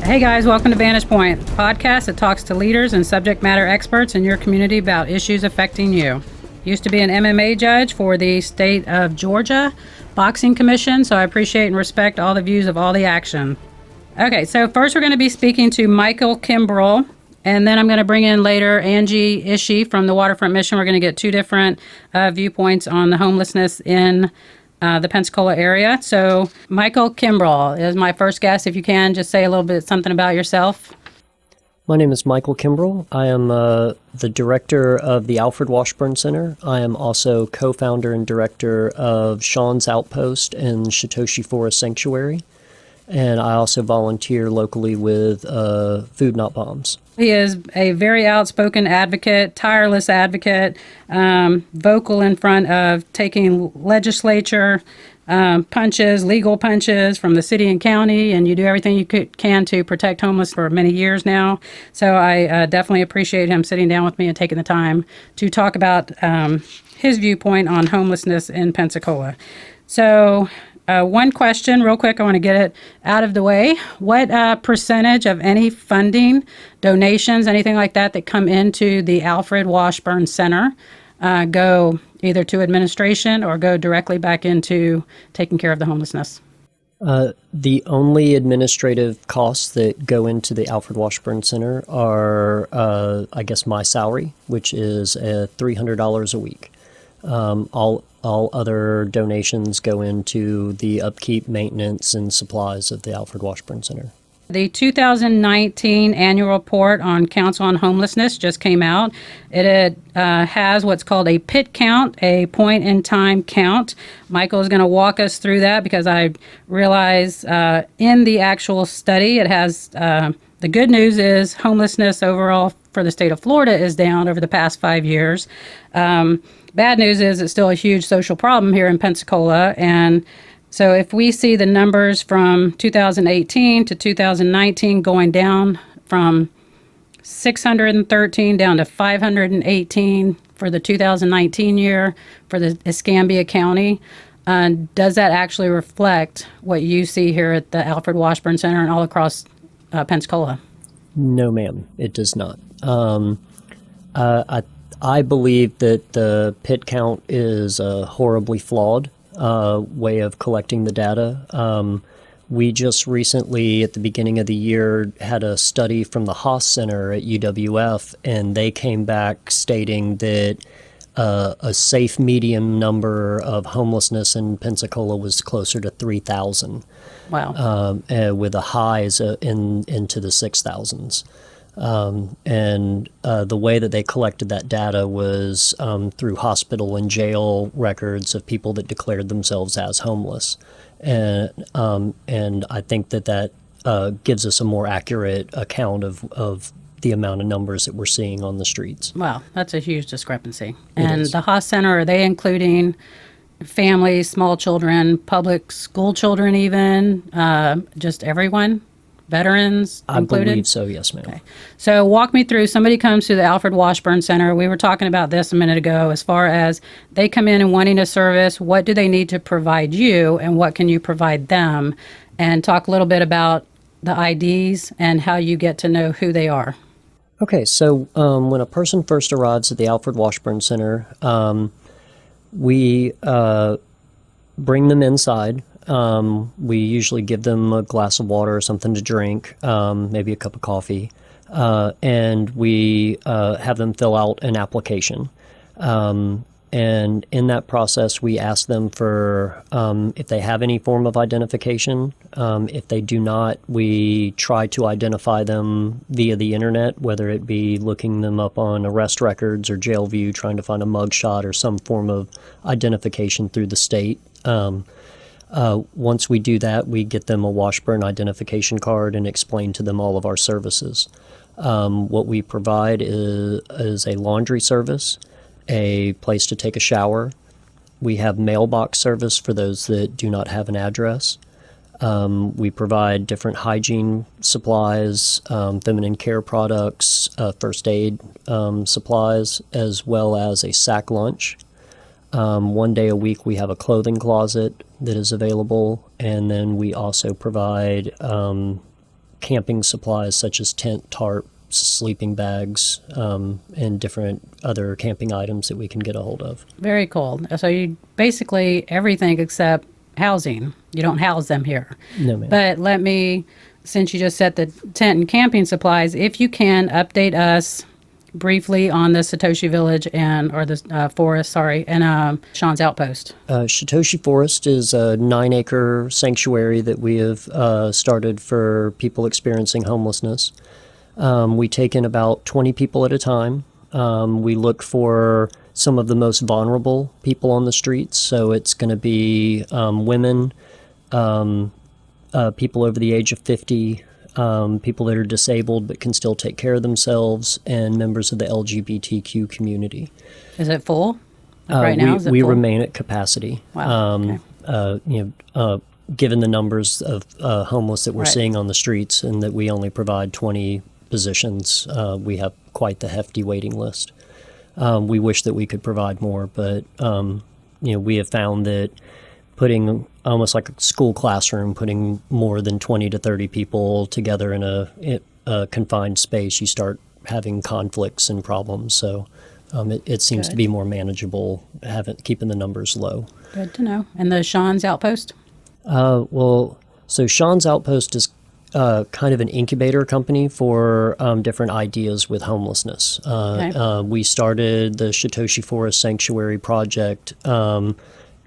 Hey guys, welcome to Vantage Point, a podcast that talks to leaders and subject matter experts in your community about issues affecting you. Used to be an MMA judge for the state of Georgia Boxing Commission, so I appreciate and respect all the views of all the action. Okay, so first we're going to be speaking to Michael Kimbrell, and then I'm going to bring in later Angie Ishii from the Waterfront Mission. We're going to get two different viewpoints on the homelessness in the Pensacola area. So Michael Kimbrell is my first guest. If you can, just say a little bit something about yourself. My name is Michael Kimbrell. I am the director of the Alfred Washburn Center. I am also co-founder and director of Sean's Outpost and Satoshi Forest Sanctuary. And I also volunteer locally with Food Not Bombs. He is a very outspoken advocate, tireless advocate, vocal in front of taking legislature punches, legal punches from the city and county, and you do everything you can to protect homeless for many years now. So I definitely appreciate him sitting down with me and taking the time to talk about his viewpoint on homelessness in Pensacola. So one question real quick, I want to get it out of the way. What percentage of any funding, donations, anything like that come into the Alfred Washburn Center go either to administration or go directly back into taking care of the homelessness? The only administrative costs that go into the Alfred Washburn Center are, I guess, my salary, which is $300 a week. All other donations go into the upkeep, maintenance, and supplies of the Alfred Washburn Center. The 2019 annual report on Council on Homelessness just came out. It has what's called a PIT count, a point-in-time count. Michael is going to walk us through that because I realize in the actual study it has the good news is homelessness overall for the state of Florida is down over the past 5 years. Bad news is it's still a huge social problem here in Pensacola. And so if we see the numbers from 2018 to 2019 going down from 613 down to 518 for the 2019 year for the Escambia County, does that actually reflect what you see here at the Alfred Washburn Center and all across Pensacola? No, ma'am, it does not. I believe that the PIT count is a horribly flawed way of collecting the data. We just recently, at the beginning of the year, had a study from the Haas Center at UWF, and they came back stating that a safe medium number of homelessness in Pensacola was closer to 3,000. Wow. With a highs into the 6,000s. And the way that they collected that data was through hospital and jail records of people that declared themselves as homeless. And I think that gives us a more accurate account of the amount of numbers that we're seeing on the streets. Wow, that's a huge discrepancy. And the Haas Center, are they including families, small children, public school children even, just everyone? Veterans included? I believe so, yes, ma'am. Okay. So walk me through, somebody comes to the Alfred Washburn Center. We were talking about this a minute ago as far as they come in and wanting a service. What do they need to provide you and what can you provide them? And talk a little bit about the IDs and how you get to know who they are. Okay, so when a person first arrives at the Alfred Washburn Center, we bring them inside. We usually give them a glass of water or something to drink, maybe a cup of coffee, and we have them fill out an application. And in that process, we ask them for if they have any form of identification. If they do not, we try to identify them via the internet, whether it be looking them up on arrest records or jail view, trying to find a mugshot or some form of identification through the state. Once we do that, we get them a Washburn identification card and explain to them all of our services. What we provide is a laundry service, a place to take a shower. We have mailbox service for those that do not have an address. We provide different hygiene supplies, feminine care products, first aid supplies, as well as a sack lunch. One day a week we have a clothing closet that is available, and then we also provide camping supplies such as tent, tarp, sleeping bags, and different other camping items that we can get a hold of. Very cool. So you basically everything except housing. You don't house them here. No, ma'am. But let me, since you just said the tent and camping supplies, if you can update us briefly on the Satoshi Village or the forest, and Sean's Outpost. Satoshi Forest is a 9-acre sanctuary that we have started for people experiencing homelessness. We take in about 20 people at a time. We look for some of the most vulnerable people on the streets. So it's going to be women, people over the age of 50, people that are disabled but can still take care of themselves, and members of the LGBTQ community. Is it full? Right now, is it we full? remain at capacity. Wow. Okay. Given the numbers of homeless that we're Right. seeing on the streets, and that we only provide 20 positions, we have quite the hefty waiting list. We wish that we could provide more, but we have found that putting almost like a school classroom, putting more than 20 to 30 people together in a confined space, you start having conflicts and problems. So it seems to be more manageable, keeping the numbers low. Good to know. And the Sean's Outpost? So Sean's Outpost is kind of an incubator company for different ideas with homelessness. We started the Satoshi Forest Sanctuary Project,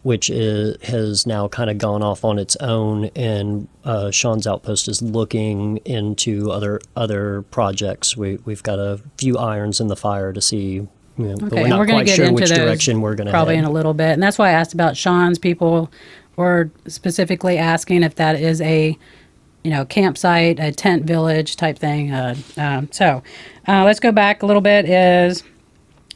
which has now kind of gone off on its own, and Sean's Outpost is looking into other projects. We've got a few irons in the fire to see, but we're not quite sure which direction we're going to head. Probably in a little bit. And that's why I asked about Sean's. People were specifically asking if that is a campsite, a tent village type thing. So let's go back a little bit.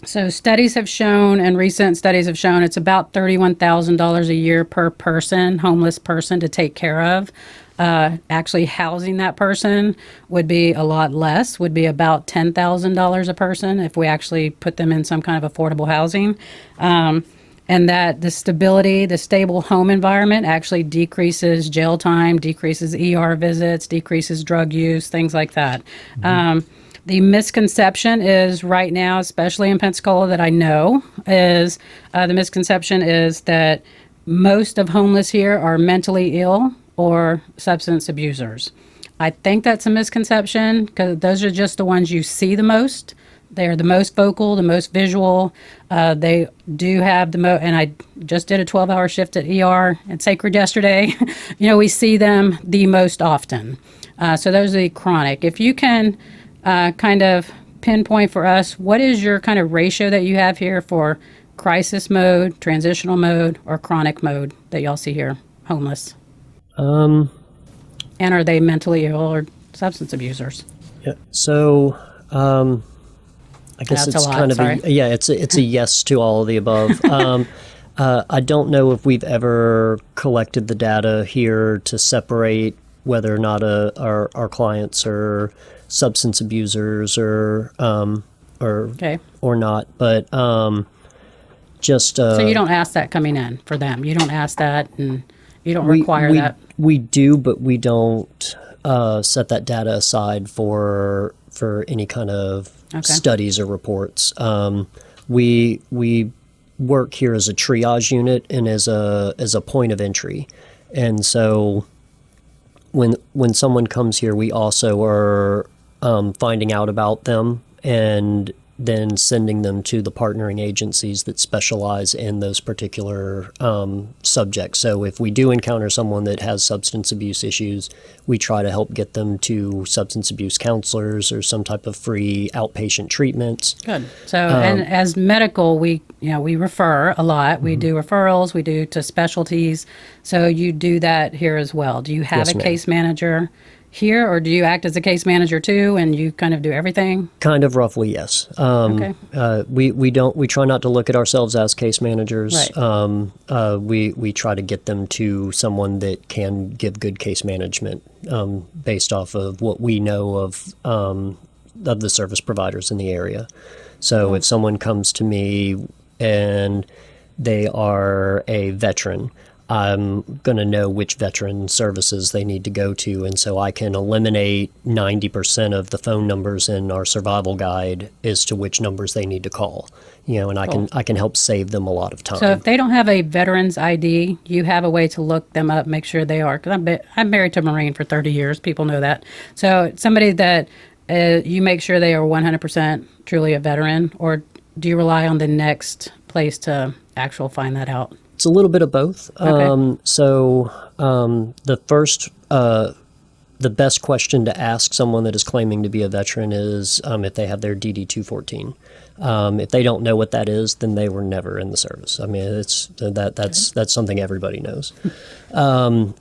So studies have shown, and recent studies have shown, it's about $31,000 a year per person, homeless person, to take care of. Actually housing that person would be a lot less, would be about $10,000 a person if we actually put them in some kind of affordable housing. And that the stability, the stable home environment actually decreases jail time, decreases ER visits, decreases drug use, things like that. Mm-hmm. The misconception is right now, especially in Pensacola, that I know is the misconception is that most of homeless here are mentally ill or substance abusers. I think that's a misconception because those are just the ones you see the most. They're the most vocal, the most visual. They do have the most, and I just did a 12-hour shift at ER at Sacred yesterday. We see them the most often. So those are the chronic. If you can kind of pinpoint for us, what is your kind of ratio that you have here for crisis mode, transitional mode, or chronic mode that y'all see here, homeless? And are they mentally ill or substance abusers? Yeah. So I guess That's it's a lot, kind of sorry. it's a yes to all of the above. I don't know if we've ever collected the data here to separate whether or not our clients are substance abusers or not, but just so you don't ask that coming in for them. You don't ask that, and you don't require that. We do, but we don't set that data aside for any kind of studies or reports. We work here as a triage unit and as a point of entry, and so when someone comes here, we also are finding out about them and then sending them to the partnering agencies that specialize in those particular subjects. So if we do encounter someone that has substance abuse issues, we try to help get them to substance abuse counselors or some type of free outpatient treatments. Good. So, and as medical, we refer a lot. We do referrals. We do to specialties. So you do that here as well. Do you have Yes, a ma'am. case manager here, or do you act as a case manager too, and you kind of do everything? Kind of roughly, yes. Okay. We try not to look at ourselves as case managers. Right. We try to get them to someone that can give good case management based off of what we know of the service providers in the area. So if someone comes to me and they are a veteran, I'm going to know which veteran services they need to go to. And so I can eliminate 90% of the phone numbers in our survival guide as to which numbers they need to call. And I can help save them a lot of time. So if they don't have a veteran's ID, you have a way to look them up, make sure they are. Because I'm married to a Marine for 30 years. People know that. So somebody that you make sure they are 100% truly a veteran, or do you rely on the next place to actually find that out? It's a little bit of both. Okay. The best question to ask someone that is claiming to be a veteran is if they have their DD 214. If they don't know what that is, then they were never in the service. I mean, that's something everybody knows. From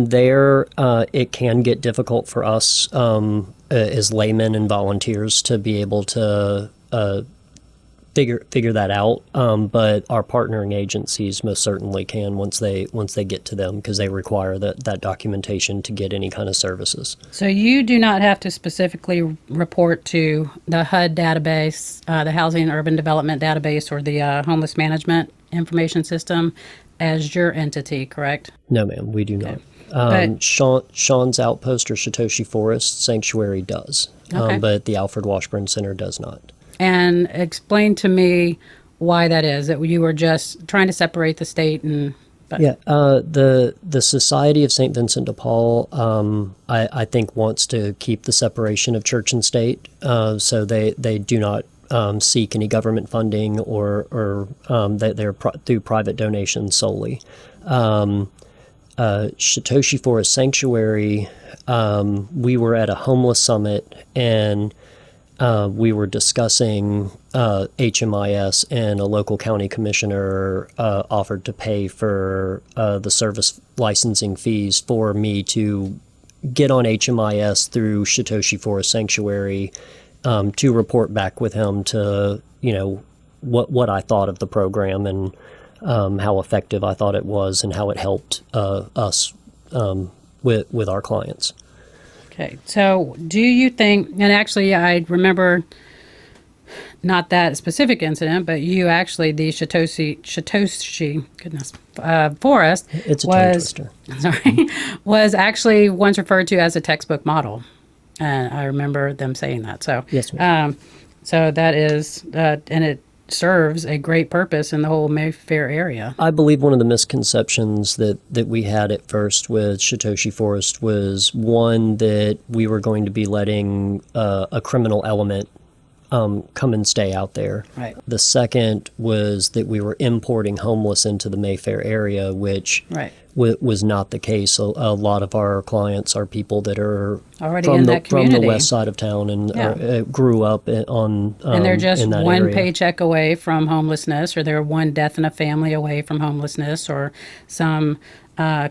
there, it can get difficult for us as laymen and volunteers to be able to figure that out, but our partnering agencies most certainly can once they get to them, because they require that documentation to get any kind of services. So you do not have to specifically report to the HUD database, the Housing and Urban Development database, or the Homeless Management Information System as your entity, correct? No, ma'am, we do not. But- Sean's Outpost or Satoshi Forest Sanctuary does, Okay. but the Alfred Washburn Center does not. And explain to me why that is, that you were just trying to separate the state and... Yeah, the Society of St. Vincent de Paul, I think, wants to keep the separation of church and state, so they do not seek any government funding, or they're through private donations solely. Satoshi Forest Sanctuary, we were at a homeless summit, and we were discussing HMIS, and a local county commissioner offered to pay for the service licensing fees for me to get on HMIS through Satoshi Forest Sanctuary, to report back with him to, what I thought of the program, and how effective I thought it was, and how it helped us with our clients. Okay, so do you think, and actually I remember not that specific incident, but you actually, the Satoshi forest It's a tongue twister. was actually once referred to as a textbook model. And I remember them saying that. So, Yes, ma'am. So that is, and it serves a great purpose in the whole Mayfair area. I believe one of the misconceptions that we had at first with Satoshi Forest was, one, that we were going to be letting a criminal element come and stay out there. Right. The second was that we were importing homeless into the Mayfair area, which Right. was not the case. A lot of our clients are people that are Already from in the that community. west side of town, and Yeah. grew up on And they're just in that one area. paycheck away from homelessness, or they're one death in a family away from homelessness, or some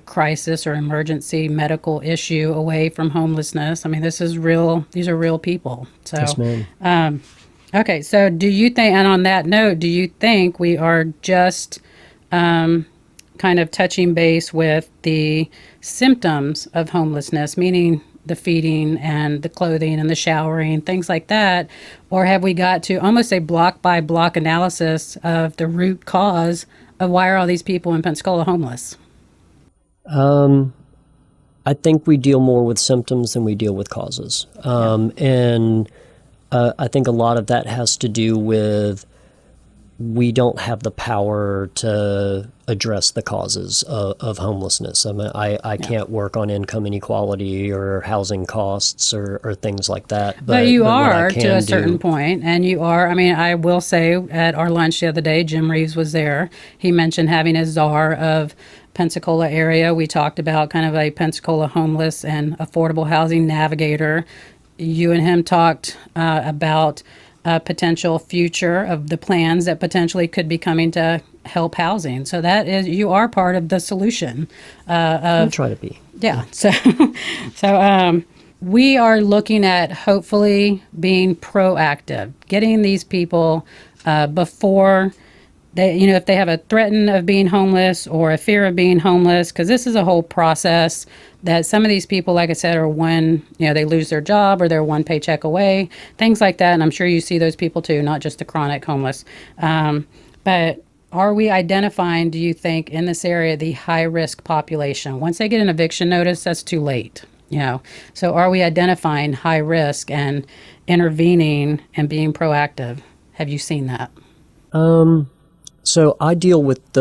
crisis or emergency medical issue away from homelessness. I mean, this is real. These are real people. So, Yes, ma'am. okay. So, do you think? And on that note, do you think we are just kind of touching base with the symptoms of homelessness, meaning the feeding and the clothing and the showering, things like that? Or have we got to almost a block by block analysis of the root cause of why are all these people in Pensacola homeless? I think we deal more with symptoms than we deal with causes. And I think a lot of that has to do with, we don't have the power to address the causes of homelessness. I mean, I can't work on income inequality or housing costs or things like that. But you what I are can to a do- certain point, and you are. I mean, I will say at our lunch the other day, Jim Reeves was there. He mentioned having a czar of Pensacola area. We talked about kind of a Pensacola homeless and affordable housing navigator. You and him talked about a potential future of the plans that potentially could be coming to help housing. So that is, you are part of the solution. I'll try to be. Yeah. So we are looking at hopefully being proactive, getting these people before they, if they have a threaten of being homeless or a fear of being homeless, because this is a whole process that some of these people, like I said, are one, they lose their job or they're one paycheck away, things like that. And I'm sure you see those people too, not just the chronic homeless. But are we identifying, do you think, in this area, the high risk population? Once they get an eviction notice, that's too late, you know. So are we identifying high risk and intervening and being proactive? Have you seen that? So I deal with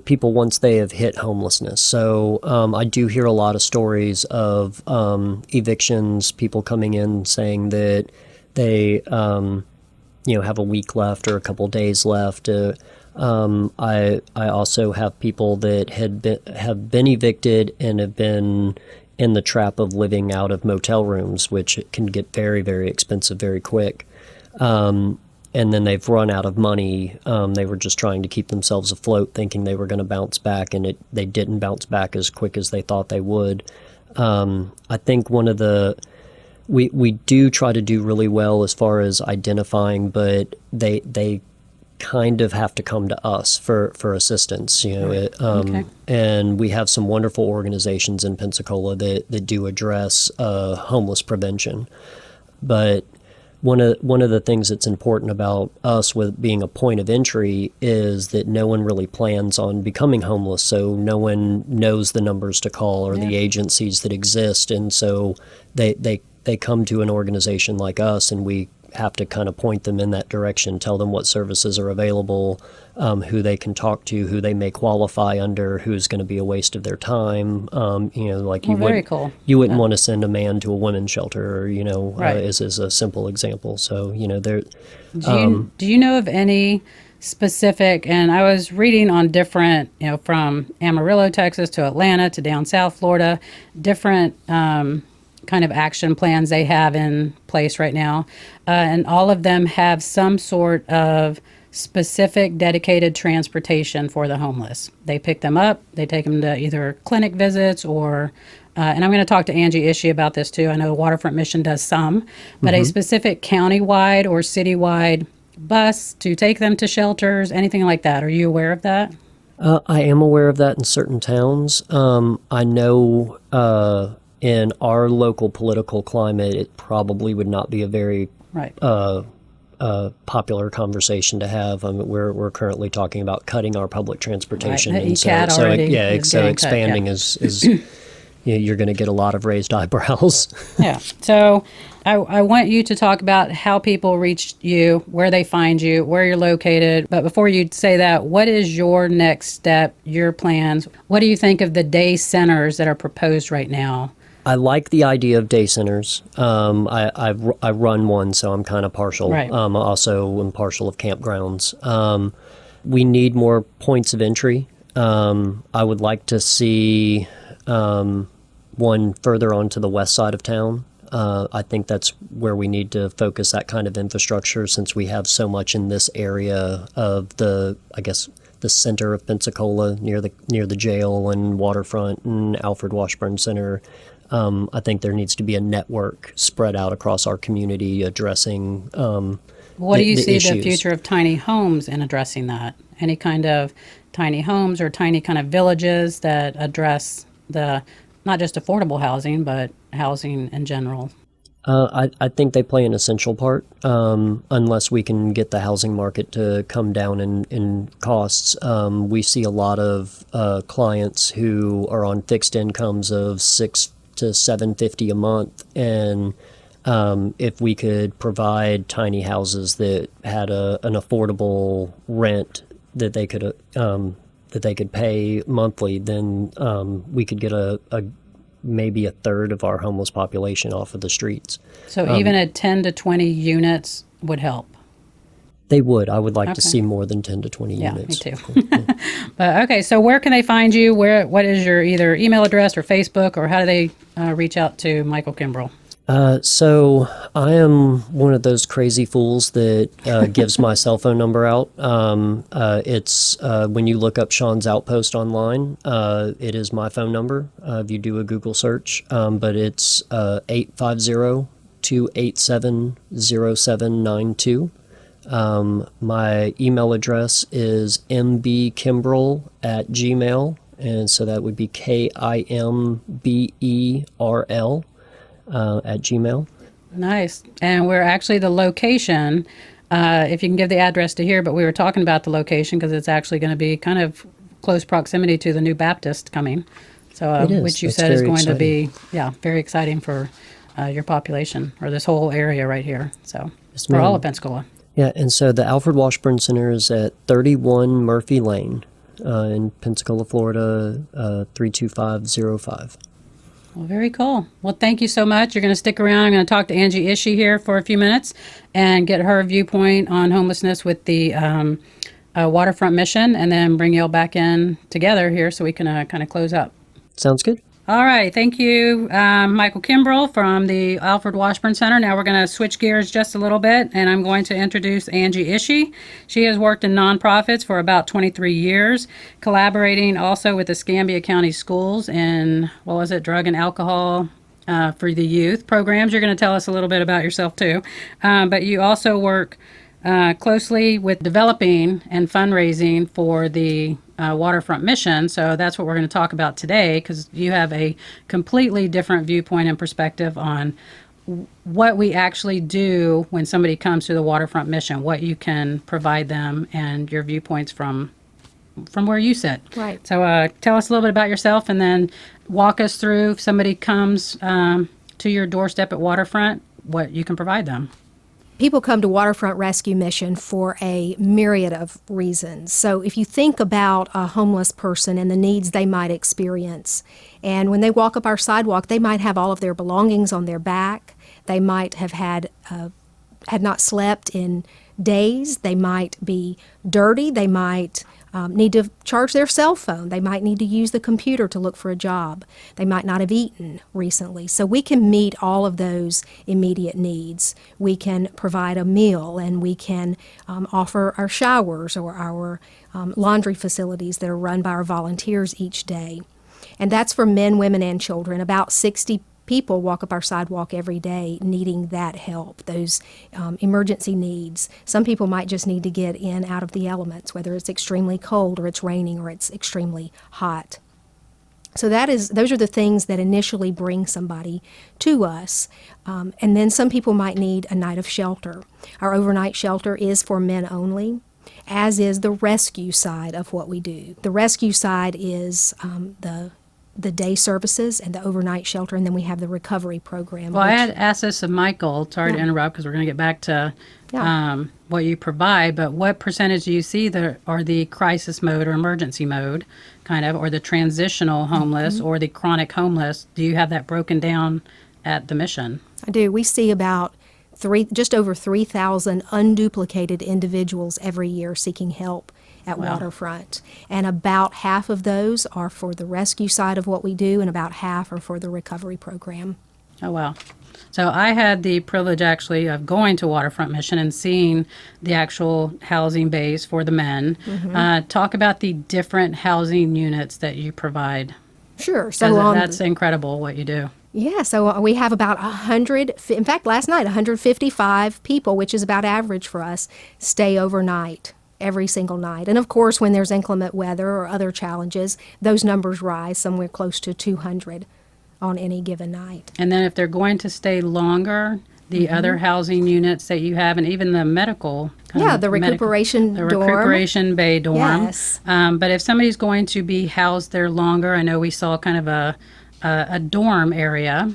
people once they have hit homelessness. So I do hear a lot of stories of evictions, people coming in saying that they have a week left or a couple days left. I also have people that have been evicted and have been in the trap of living out of motel rooms, which can get very, very expensive very quick. And then they've run out of money. They were just trying to keep themselves afloat, thinking they were going to bounce back, and they didn't bounce back as quick as they thought they would. I think we do try to do really well as far as identifying, but they kind of have to come to us for assistance, Okay. and we have some wonderful organizations in Pensacola that do address homeless prevention. But one of the things that's important about us with being a point of entry is that no one really plans on becoming homeless, so no one knows the numbers to call or the agencies that exist, and so they come to an organization like us, and we have to kind of point them in that direction, tell them what services are available, who they can talk to, who they may qualify under, who's going to be a waste of their time. Like Very cool. you wouldn't want to send a man to a women's shelter, Right. as a simple example. So, there. Do you know of any specific, and I was reading on different, from Amarillo, Texas to Atlanta to down South Florida, different kind of action plans they have in place right now. And all of them have some sort of specific dedicated transportation for the homeless. They pick them up, they take them to either clinic visits or, and I'm going to talk to Angie Ishii about this too. I know Waterfront Mission does some, but a specific county-wide or city-wide bus to take them to shelters, anything like that. Are you aware of that? I am aware of that in certain towns. I know in our local political climate, it probably would not be a very Right. popular conversation to have. We're currently talking about cutting our public transportation, Right. The and ECAT already is so getting cut, expanding is you're going to get a lot of raised eyebrows. Yeah. So I want you to talk about how people reach you, where they find you, where you're located. But before you say that, what is your next step, your plans? What do you think of the day centers that are proposed right now? I like the idea of day centers. I run one, so I'm kind of partial. Right. I also am partial of campgrounds. We need more points of entry. I would like to see one further onto the west side of town. I think that's where we need to focus that kind of infrastructure, since we have so much in this area of the center of Pensacola, near the jail and waterfront and Alfred Washburn Center. I think there needs to be a network spread out across our community addressing What do you see the issues. future of tiny homes in addressing that? Any kind of tiny homes or tiny kind of villages that address the not just affordable housing, but housing in general? I think they play an essential part. Unless we can get the housing market to come down in costs. We see a lot of clients who are on fixed incomes of $600 to $750 a month, and if we could provide tiny houses that had an affordable rent that they could pay monthly, then we could get maybe a third of our homeless population off of the streets. So even at 10 to 20 units would help. They would. I would like to Okay. see more than 10 to 20 Yeah, units. me too. But okay, so where can they find you? What is your either email address or Facebook, or how do they reach out to Michael Kimbrell? So I am one of those crazy fools that gives my cell phone number out. It's when you look up Sean's Outpost online, it is my phone number if you do a Google search. But it's 850-287-0792. My email address is mbkimbrell@gmail, and so that would be KIMBERL at Gmail. Nice. And we're actually the location if you can give the address to here, but we were talking about the location because it's actually going to be kind of close proximity to the new Baptist coming. So, It is. which you That's said is very going to exciting. be, very exciting for your population or this whole area right here. So, Yes, for all ma'am. of Pensacola. Yeah, and so the Alfred Washburn Center is at 31 Murphy Lane in Pensacola, Florida, 32505. Well, very cool. Well, thank you so much. You're going to stick around. I'm going to talk to Angie Ishii here for a few minutes and get her viewpoint on homelessness with the waterfront mission, and then bring you all back in together here so we can kind of close up. Sounds good? All right. Thank you, Michael Kimbrell from the Alfred Washburn Center. Now we're going to switch gears just a little bit, and I'm going to introduce Angie Ishii. She has worked in nonprofits for about 23 years, collaborating also with Escambia County Schools in, drug and alcohol for the youth programs. You're going to tell us a little bit about yourself, too. But you also work closely with developing and fundraising for the waterfront mission. So that's what we're going to talk about today, because you have a completely different viewpoint and perspective on what we actually do when somebody comes to the waterfront mission, what you can provide them, and your viewpoints from where you sit. Right. So tell us a little bit about yourself, and then walk us through if somebody comes to your doorstep at Waterfront, what you can provide them. People come to Waterfront Rescue Mission for a myriad of reasons. So if you think about a homeless person and the needs they might experience, and when they walk up our sidewalk, they might have all of their belongings on their back. They might have had not slept in days. They might be dirty. They might need to charge their cell phone. They might need to use the computer to look for a job. They might not have eaten recently. So we can meet all of those immediate needs. We can provide a meal, and we can offer our showers or our laundry facilities that are run by our volunteers each day. And that's for men, women, and children. About 60 people walk up our sidewalk every day needing that help, those emergency needs. Some people might just need to get in out of the elements, whether it's extremely cold or it's raining or it's extremely hot. So those are the things that initially bring somebody to us. And then some people might need a night of shelter. Our overnight shelter is for men only, as is the rescue side of what we do. The rescue side is the day services and the overnight shelter, and then we have the recovery program. Well, I had asked this of Michael, sorry to interrupt, because we're going to get back to what you provide, but what percentage do you see that are the crisis mode or emergency mode, kind of, or the transitional homeless or the chronic homeless? Do you have that broken down at the mission? I do. We see about just over 3,000 unduplicated individuals every year seeking help at Waterfront. And about half of those are for the rescue side of what we do, and about half are for the recovery program. Oh, wow. So I had the privilege actually of going to Waterfront Mission and seeing the actual housing base for the men. Talk about the different housing units that you provide. Sure. So that's incredible what you do. Yeah, so we have about 100, in fact, last night, 155 people, which is about average for us, stay overnight every single night. And of course, when there's inclement weather or other challenges, those numbers rise somewhere close to 200 on any given night. And then if they're going to stay longer, the other housing units that you have, and even the medical. The recuperation dorm. The recuperation bay dorm. Yes. But if somebody's going to be housed there longer, I know we saw kind of a dorm area.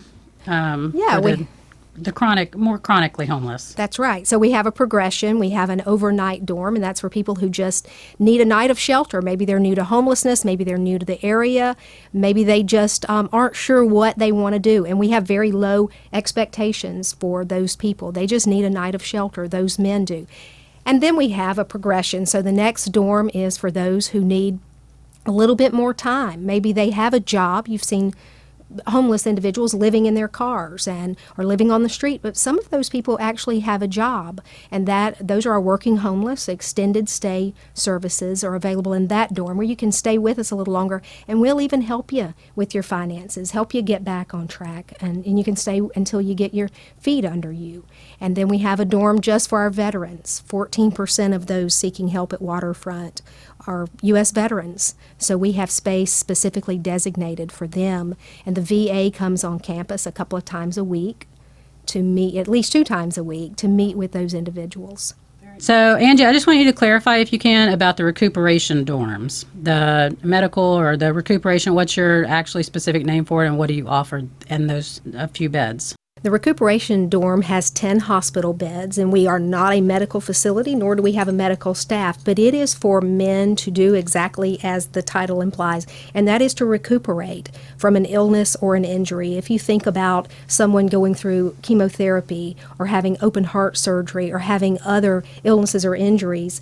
The more chronically homeless. That's right. So we have a progression. We have an overnight dorm, and that's for people who just need a night of shelter. Maybe they're new to homelessness. Maybe they're new to the area. Maybe they just aren't sure what they want to do. And we have very low expectations for those people. They just need a night of shelter. Those men do. And then we have a progression. So the next dorm is for those who need a little bit more time. Maybe they have a job. You've seen homeless individuals living in their cars or living on the street, but some of those people actually have a job, and those are our working homeless. Extended stay services are available in that dorm where you can stay with us a little longer, and we'll even help you with your finances, help you get back on track, and you can stay until you get your feet under you. And then we have a dorm just for our veterans. 14% of those seeking help at Waterfront are U.S. veterans, so we have space specifically designated for them. And the VA comes on campus a couple of times a week to meet, at least 2 times a week, to meet with those individuals. Very So, Angie, I just want you to clarify, if you can, about the recuperation dorms, the medical or the recuperation. What's your actually specific name for it, and what do you offer in those a few beds? The recuperation dorm has 10 hospital beds, and we are not a medical facility, nor do we have a medical staff, but it is for men to do exactly as the title implies, and that is to recuperate from an illness or an injury. If you think about someone going through chemotherapy or having open heart surgery or having other illnesses or injuries,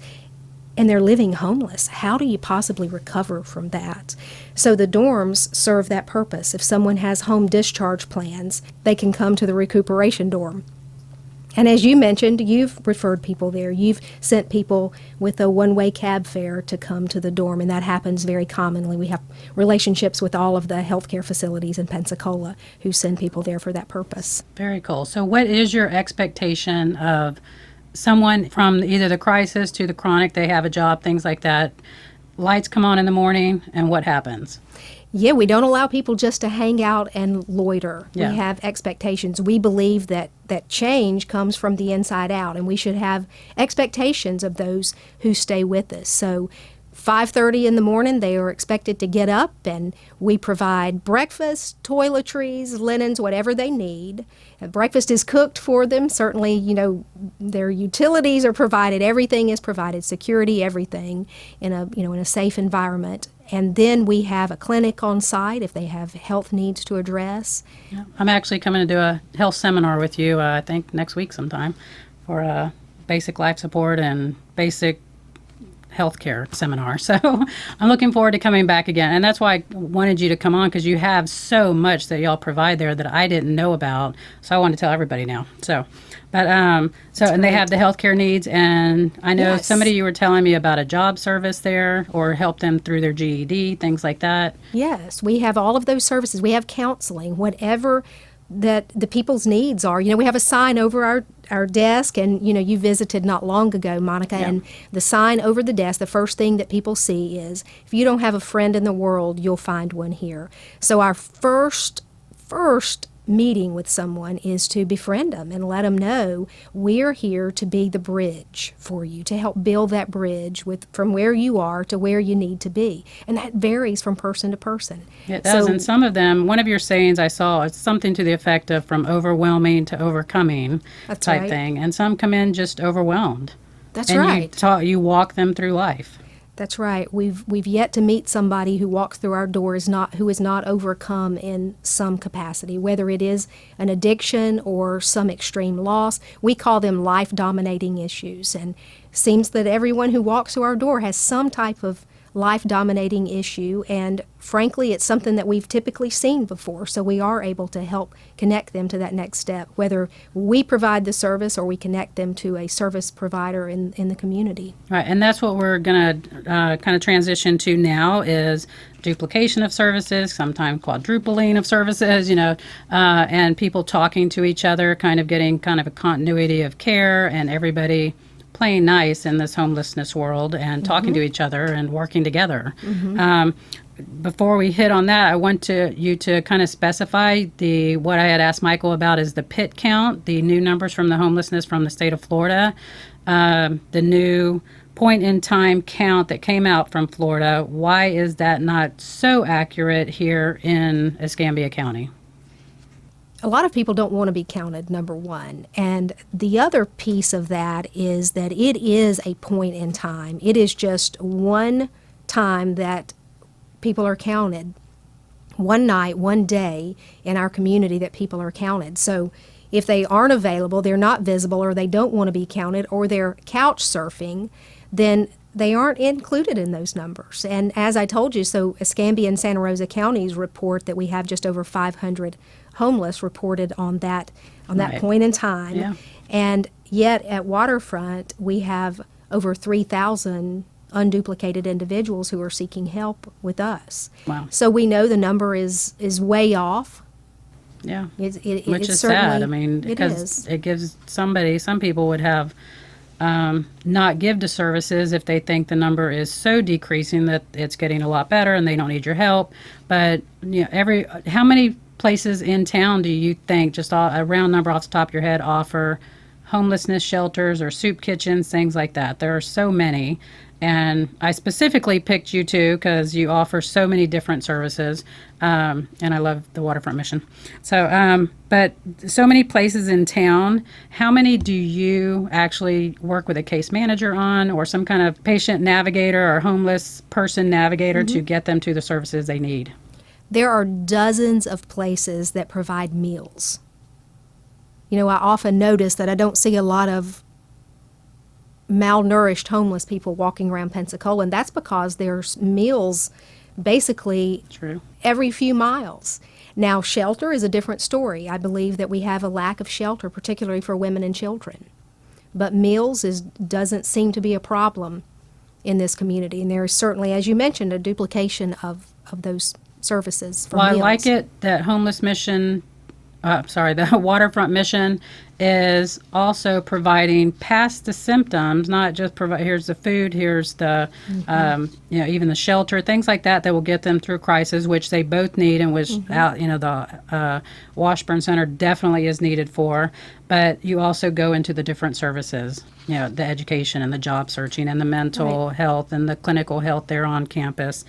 and they're living homeless, how do you possibly recover from that? So the dorms serve that purpose. If someone has home discharge plans, they can come to the recuperation dorm. And as you mentioned, you've referred people there. You've sent people with a one-way cab fare to come to the dorm, and that happens very commonly. We have relationships with all of the healthcare facilities in Pensacola who send people there for that purpose. Very cool. So what is your expectation of someone from either the crisis to the chronic? They have a job, things like that. Lights come on in the morning, and what happens? Yeah, we don't allow people just to hang out and loiter. Yeah. We have expectations. We believe that change comes from the inside out, and we should have expectations of those who stay with us. So 5:30 in the morning, they are expected to get up, and we provide breakfast, toiletries, linens, whatever they need. Breakfast is cooked for them. Certainly, their utilities are provided. Everything is provided. Security, everything in a safe environment. And then we have a clinic on site if they have health needs to address. Yeah. I'm actually coming to do a health seminar with you, I think next week sometime, for basic life support and basic healthcare seminar. So I'm looking forward to coming back again. And that's why I wanted you to come on, because you have so much that y'all provide there that I didn't know about. So I want to tell everybody now. And they have the healthcare needs. And I know Yes. somebody, you were telling me about a job service there, or help them through their GED, things like that. Yes, we have all of those services. We have counseling, whatever that the people's needs are. We have a sign over our desk, and you visited not long ago, Monica, Yeah. and the sign over the desk, the first thing that people see is, if you don't have a friend in the world, you'll find one here. So our first meeting with someone is to befriend them and let them know we're here to be the bridge for you, to help build that bridge from where you are to where you need to be. And that varies from person to person. It does. So- And some of them, one of your sayings I saw, it's something to the effect of from overwhelming to overcoming That's type right. thing. And some come in just overwhelmed. That's and right. You walk them through life. That's right. We've yet to meet somebody who walks through our door who is not overcome in some capacity, whether it is an addiction or some extreme loss. We call them life-dominating issues, and it seems that everyone who walks through our door has some type of life-dominating issue, and frankly, it's something that we've typically seen before, so we are able to help connect them to that next step, whether we provide the service or we connect them to a service provider in the community. Right. And that's what we're going to kind of transition to now is duplication of services, sometimes quadrupling of services, and people talking to each other, kind of getting kind of a continuity of care, and everybody playing nice in this homelessness world and talking to each other and working together. Before we hit on that, I want you to kind of specify what I had asked Michael about is the PIT count, the new numbers from the homelessness from the state of Florida, the new point in time count that came out from Florida. Why is that not so accurate here in Escambia County? A lot of people don't want to be counted, number one. And the other piece of that is that it is a point in time. It is just one time that people are counted, one night, one day in our community that people are counted. So if they aren't available, they're not visible, or they don't want to be counted, or they're couch surfing, then they aren't included in those numbers. And as I told you, so Escambia and Santa Rosa counties report that we have just over 500 homeless reported on that Right. point in time. Yeah. And yet at Waterfront, we have over 3,000 unduplicated individuals who are seeking help with us. Wow. So we know the number is way off. Yeah. Which Which is sad. I mean, it because is. it gives some people would have not give to services if they think the number is so decreasing that it's getting a lot better and they don't need your help. But how many places in town do you think, just a round number off the top of your head, offer homelessness shelters or soup kitchens, things like that. There are so many. And I specifically picked you two because you offer so many different services. And I love the Waterfront Mission. So, but so many places in town. How many do you actually work with a case manager on, or some kind of patient navigator or homeless person navigator to get them to the services they need? There are dozens of places that provide meals. You know, I often notice that I don't see a lot of malnourished homeless people walking around Pensacola, and that's because there's meals basically True. every few miles. Now, shelter is a different story. I believe that we have a lack of shelter, particularly for women and children. But meals doesn't seem to be a problem in this community, and there is certainly, as you mentioned, a duplication of those services for Well, meals. I like it that the Waterfront Mission is also providing past the symptoms, not just provide, here's the food, here's the, even the shelter, things like that will get them through crisis, which they both need, and which the Washburn Center definitely is needed for. But you also go into the different services, the education and the job searching and the mental health and the clinical health there on campus.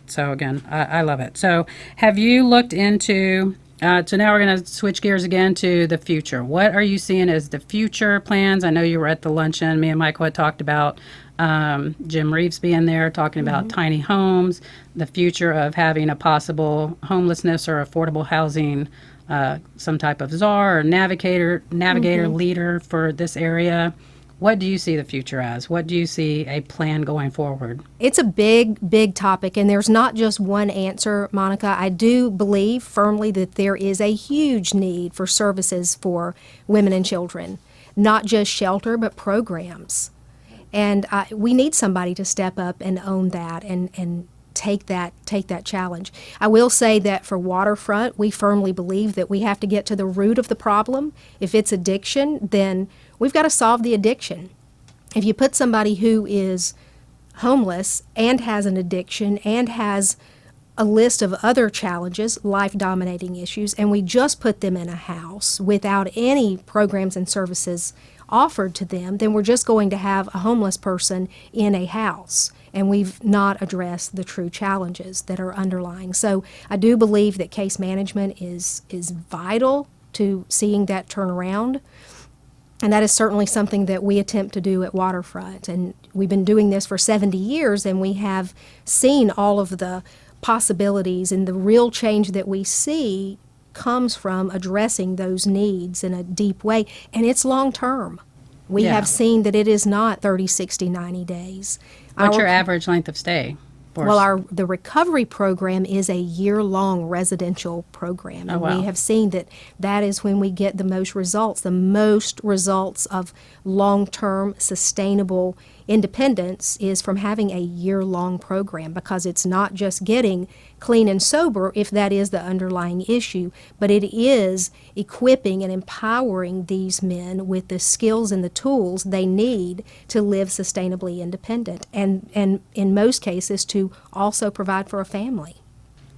So again, I love it. So have you looked into... so now we're going to switch gears again to the future. What are you seeing as the future plans? I know you were at the luncheon. Me and Michael had talked about Jim Reeves being there, talking about tiny homes, the future of having a possible homelessness or affordable housing, some type of czar or navigator leader for this area. What do you see the future as? What do you see a plan going forward? It's a big, big topic, and there's not just one answer, Monica. I do believe firmly that there is a huge need for services for women and children, not just shelter, but programs. And we need somebody to step up and own that and take that challenge. I will say that for Waterfront, we firmly believe that we have to get to the root of the problem. If it's addiction, then we've got to solve the addiction. If you put somebody who is homeless and has an addiction and has a list of other challenges, life-dominating issues, and we just put them in a house without any programs and services offered to them, then we're just going to have a homeless person in a house, and we've not addressed the true challenges that are underlying. So I do believe that case management is vital to seeing that turnaround. And that is certainly something that we attempt to do at Waterfront. And we've been doing this for 70 years, and we have seen all of the possibilities, and the real change that we see comes from addressing those needs in a deep way. And it's long term. We have seen that it is not 30, 60, 90 days. What's your average length of stay? Well, the recovery program is a year-long residential program. And we have seen that is when we get the most results of long-term sustainable independence is from having a year-long program, because it's not just getting clean and sober, if that is the underlying issue, but it is equipping and empowering these men with the skills and the tools they need to live sustainably independent, and in most cases to also provide for a family.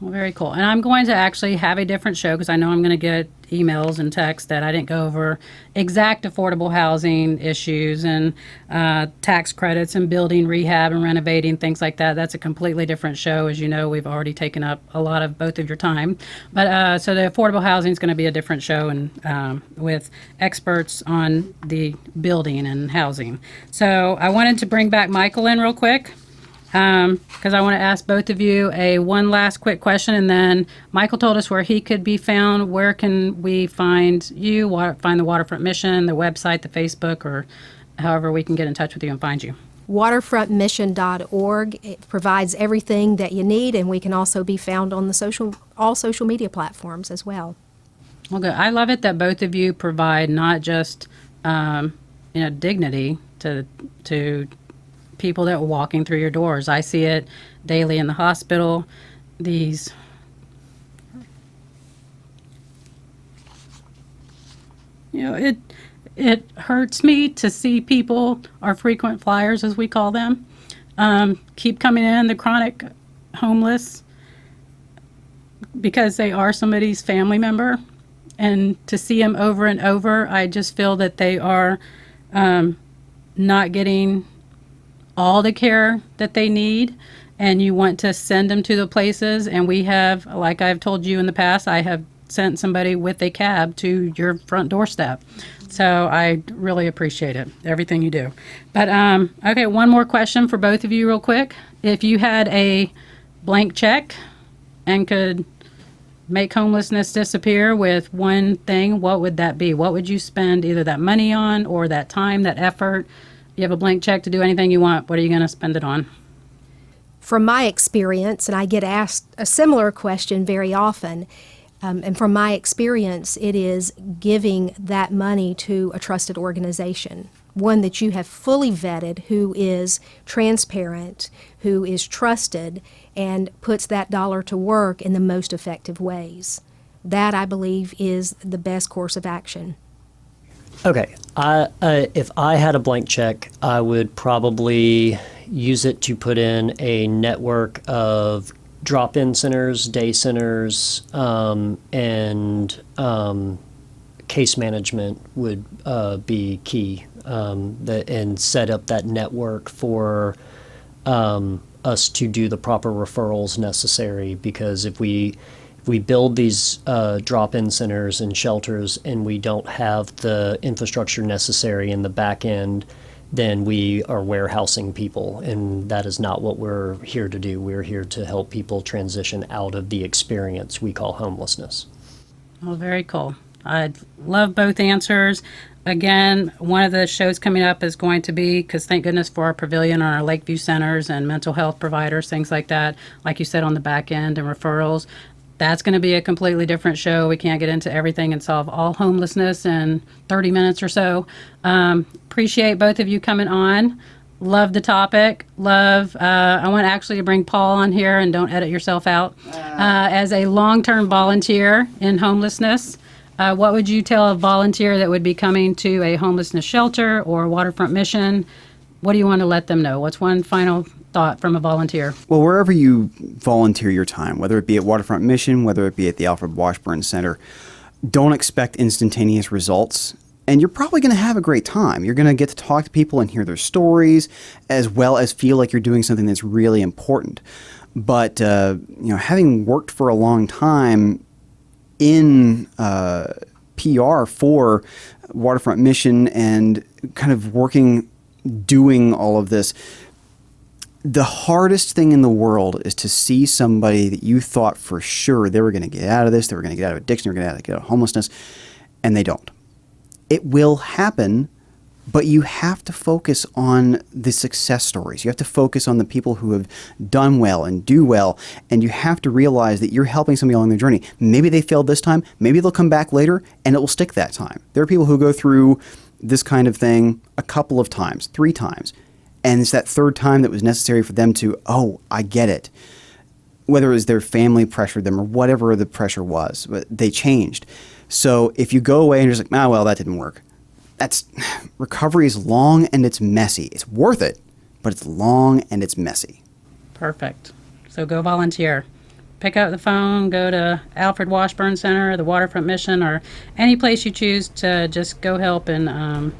Well, very cool. And I'm going to actually have a different show, because I know I'm going to get emails and texts that I didn't go over exact affordable housing issues and tax credits and building rehab and renovating, things like that. That's a completely different show. As you know, we've already taken up a lot of both of your time. But so the affordable housing is going to be a different show, and with experts on the building and housing. So I wanted to bring back Michael in real quick, because I want to ask both of you one last quick question, and then Michael told us where he could be found. Where can we find you, find the Waterfront Mission, the website, the Facebook, or however we can get in touch with you and find you? Waterfrontmission.org. It provides everything that you need, and we can also be found on all social media platforms as well. Well, good. I love it that both of you provide not just dignity to people that are walking through your doors. I see it daily in the hospital. It hurts me to see people, our frequent flyers as we call them, keep coming in, the chronic homeless, because they are somebody's family member. and to see them over and over, I just feel that they are not getting all the care that they need, and you want to send them to the places. And we have, like I've told you in the past, I have sent somebody with a cab to your front doorstep. So I really appreciate it, everything you do. But okay, one more question for both of you real quick. If you had a blank check and could make homelessness disappear with one thing, what would that be? What would you spend either that money on or that time, that effort? You have a blank check to do anything you want. What are you going to spend it on? From my experience, and I get asked a similar question very often, and from my experience, it is giving that money to a trusted organization, one that you have fully vetted, who is transparent, who is trusted, and puts that dollar to work in the most effective ways. That, I believe, is the best course of action. Okay, if I had a blank check, I would probably use it to put in a network of drop-in centers, day centers, and case management would be key, and set up that network for us to do the proper referrals necessary. Because if we build these drop-in centers and shelters and we don't have the infrastructure necessary in the back end, then we are warehousing people, and that is not what we're here to do. We're here to help people transition out of the experience we call homelessness. Well, very cool. I love both answers. Again, one of the shows coming up is going to be, because thank goodness for our pavilion on our Lakeview centers and mental health providers, things like that, like you said, on the back end and referrals. That's going to be a completely different show. We can't get into everything and solve all homelessness in 30 minutes or so. Appreciate both of you coming on. Love the topic. I want actually to bring Paul on here, and don't edit yourself out. As a long-term volunteer in homelessness, what would you tell a volunteer that would be coming to a homelessness shelter or waterfront mission? What do you want to let them know? What's one final thought from a volunteer? Well, wherever you volunteer your time, whether it be at Waterfront Mission, whether it be at the Alfred Washburn Center, don't expect instantaneous results. And you're probably going to have a great time. You're going to get to talk to people and hear their stories, as well as feel like you're doing something that's really important. But having worked for a long time in PR for Waterfront Mission and kind of doing all of this, the hardest thing in the world is to see somebody that you thought for sure they were going to get out of this, they were going to get out of addiction, they were going to get out of homelessness, and they don't. It will happen, but you have to focus on the success stories. You have to focus on the people who have done well and do well, and you have to realize that you're helping somebody along their journey. Maybe they failed this time, maybe they'll come back later, and it will stick that time. There are people who go through this kind of thing a couple of times, 3 times, and it's that third time that was necessary for them to, oh, I get it. Whether it was their family pressured them or whatever the pressure was, but they changed. So if you go away and you're just like, well, that didn't work. Recovery is long and it's messy. It's worth it, but it's long and it's messy. Perfect. So go volunteer. Pick up the phone, go to Alfred Washburn Center, the Waterfront Mission, or any place you choose to just go help and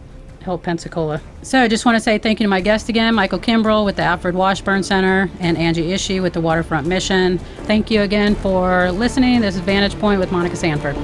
help Pensacola. So I just want to say thank you to my guest again, Michael Kimbrell with the Alfred Washburn Center and Angie Ishii with the Waterfront Mission. Thank you again for listening. This is Vantage Point with Monica Sanford.